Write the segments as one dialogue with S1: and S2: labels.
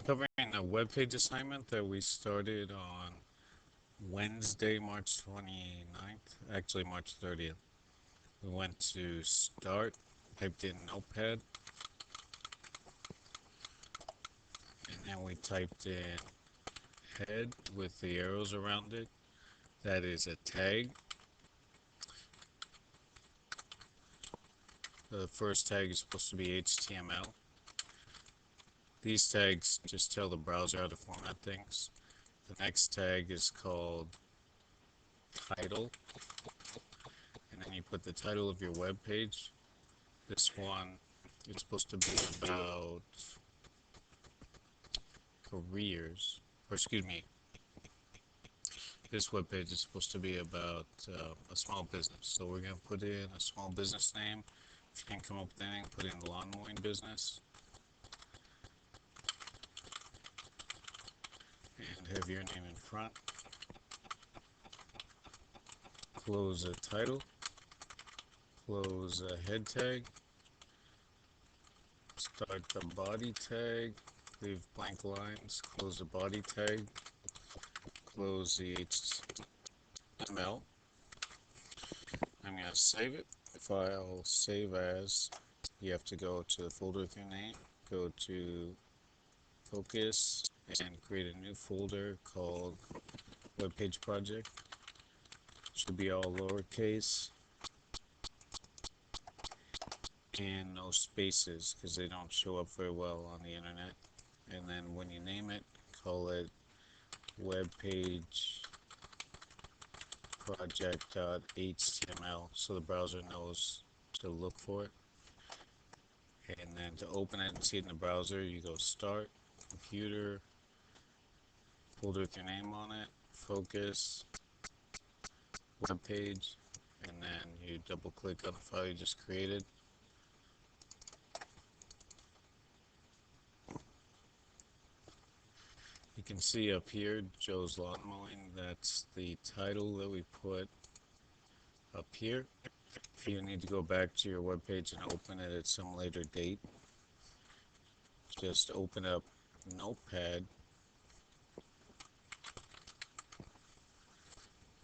S1: Covering a web page assignment that we started on Wednesday, March 29th, actually March 30th. We went to start, typed in Notepad, and then we typed in head with the arrows around it. That is a tag. The first tag is supposed to be HTML. These tags just tell the browser how to format things. The next tag is called title, and then you put the title of your web page. This one is supposed to be about careers, or excuse me, this web page is supposed to be about a small business. So we're going to put in a small business name. If you can't come up with anything, put in lawn mowing business. And have your name in front. Close a title. Close a head tag. Start the body tag. Leave blank lines. Close the body tag. Close the HTML. I'm going to save it. File save as. You have to go to the folder with your name. Go to focus and create a new folder called web page project. Should be all lowercase and no spaces because they don't show up very well on the internet. And then when you name it, call it web page project.html so the browser knows to look for it. And then to open it and see it in the browser, you go start, computer, folder with your name on it, focus, web page, and then you double click on the file you just created. You can see up here, Joe's Lawn Mowing, that's the title that we put up here. If you need to go back to your web page and open it at some later date, just open up Notepad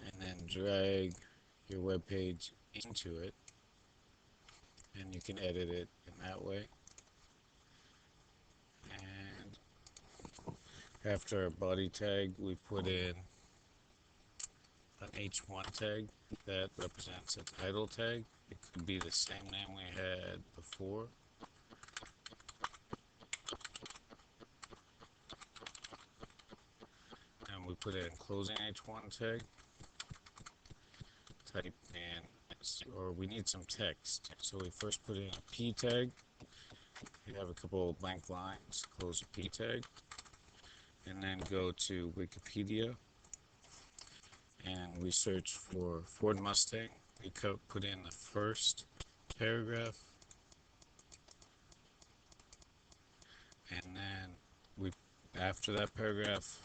S1: and then drag your web page into it, and you can edit it in that way. And after our body tag, we put in an H1 tag that represents a title tag. It could be the same name we had before. And we put in closing H1 tag. Type in, or we need some text. So we first put in a P tag. You have a couple of blank lines. Close a P tag. And then go to Wikipedia. And we search for Ford Mustang. We put in the first paragraph. And then we, after that paragraph,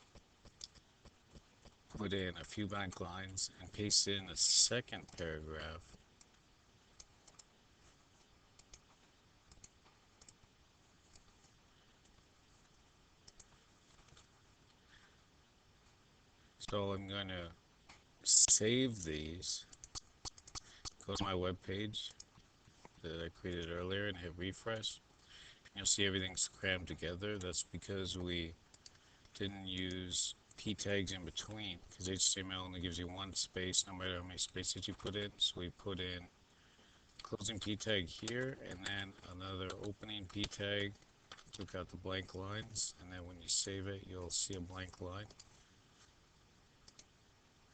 S1: put in a few blank lines and paste in a second paragraph. So I'm going to save these, go to my web page that I created earlier and hit refresh. You'll see everything's crammed together. That's because we didn't use P tags in between, because HTML only gives you one space no matter how many spaces you put in. So we put in closing P tag here and then another opening P tag, took out the blank lines, and then when you save it you'll see a blank line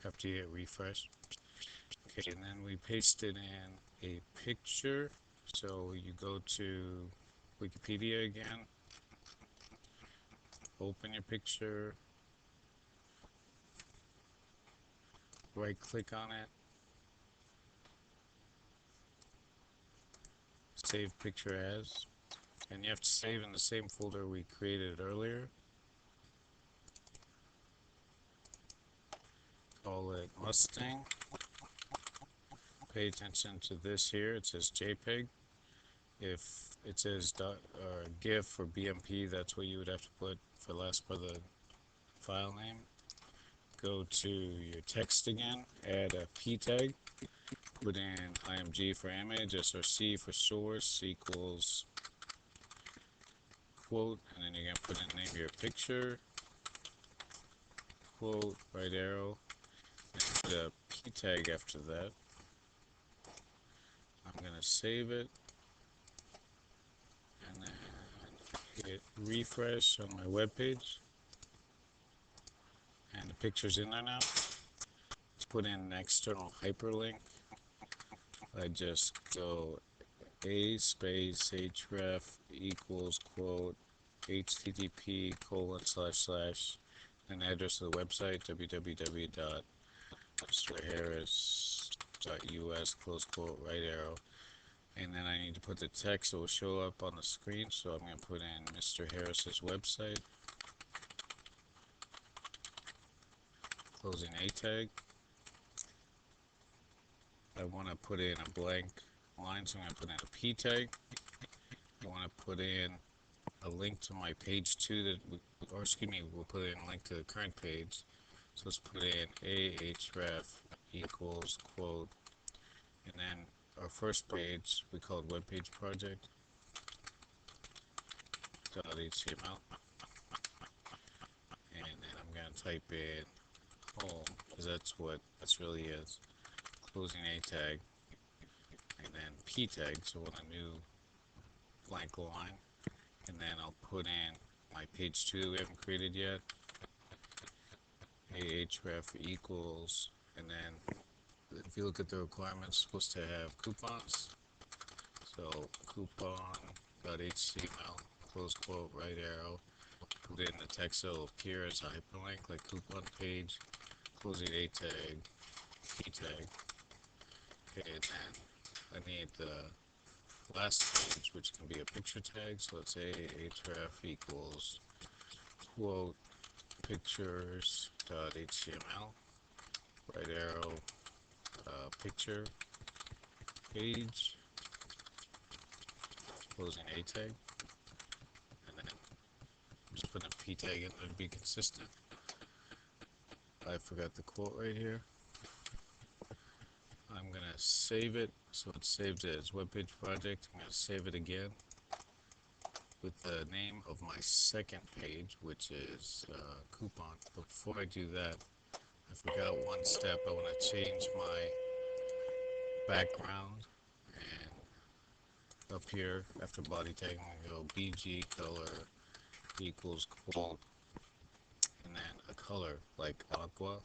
S1: after you hit refresh. Okay, and then we pasted in a picture. So you go to Wikipedia again, open your picture, right click on it, save picture as, and you have to save in the same folder we created earlier. Call it Mustang. Pay attention to this here, it says JPEG. If it says GIF for BMP. That's what you would have to put for the last part of the file name. Go to your text again, add a P tag, put in IMG for image, SRC for source equals quote, and then you're going to put in the name of your picture, quote, right arrow, and put a P tag after that. I'm going to save it, and then hit refresh on my web page, and the picture's in there now. Let's put in an external hyperlink. I just go a space href equals quote http:// an address of the website www.mrharris.us close quote right arrow, and then I need to put the text that will show up on the screen, so I'm going to put in Mr. Harris's website, closing a tag. I want to put in a blank line, so I'm going to put in a P tag. I want to put in a link to my page 2 that or excuse me, we'll put in a link to the current page. So let's put in ahref equals quote, and then our first page we call it webpageproject.html, and then I'm going to type in home because that's what this really is. Closing a tag, and then P tag, so I want a new blank line, and then I'll put in my page 2 that we haven't created yet, ahref equals, and then if you look at the requirements, it's supposed to have coupons, so coupon.html, close quote, right arrow, put in the text that will appear as a hyperlink, like coupon page, closing a tag, P tag. Okay, and then I need the last page, which can be a picture tag, so let's say href equals quote pictures.html, right arrow, picture page, closing a tag, and then just put a P tag in there to be consistent. I forgot the quote right here. I'm going to save it, so it's saved as webpage project. I'm going to save it again with the name of my second page, which is coupon. But before I do that, I forgot one step. I want to change my background, and up here after body tag, I'm going to go BG color equals quote, and then a color like aqua,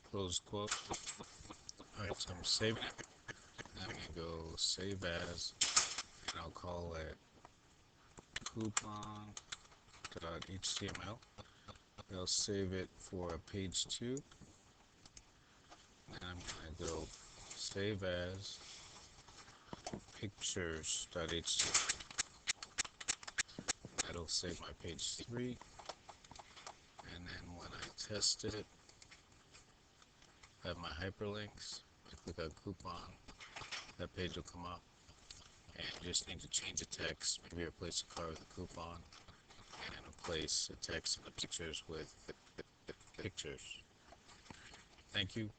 S1: close quote. Alright, so I'm saving it. I'm going to go save as, and I'll call it coupon.html. I'll save it for a page 2. And I'm going to go save as pictures.html. That'll save my page 3. And then when I test it, I have my hyperlinks. I click on coupon, that page will come up. And you just need to change the text, maybe replace the car with a coupon, and then replace the text and the pictures with pictures. Thank you.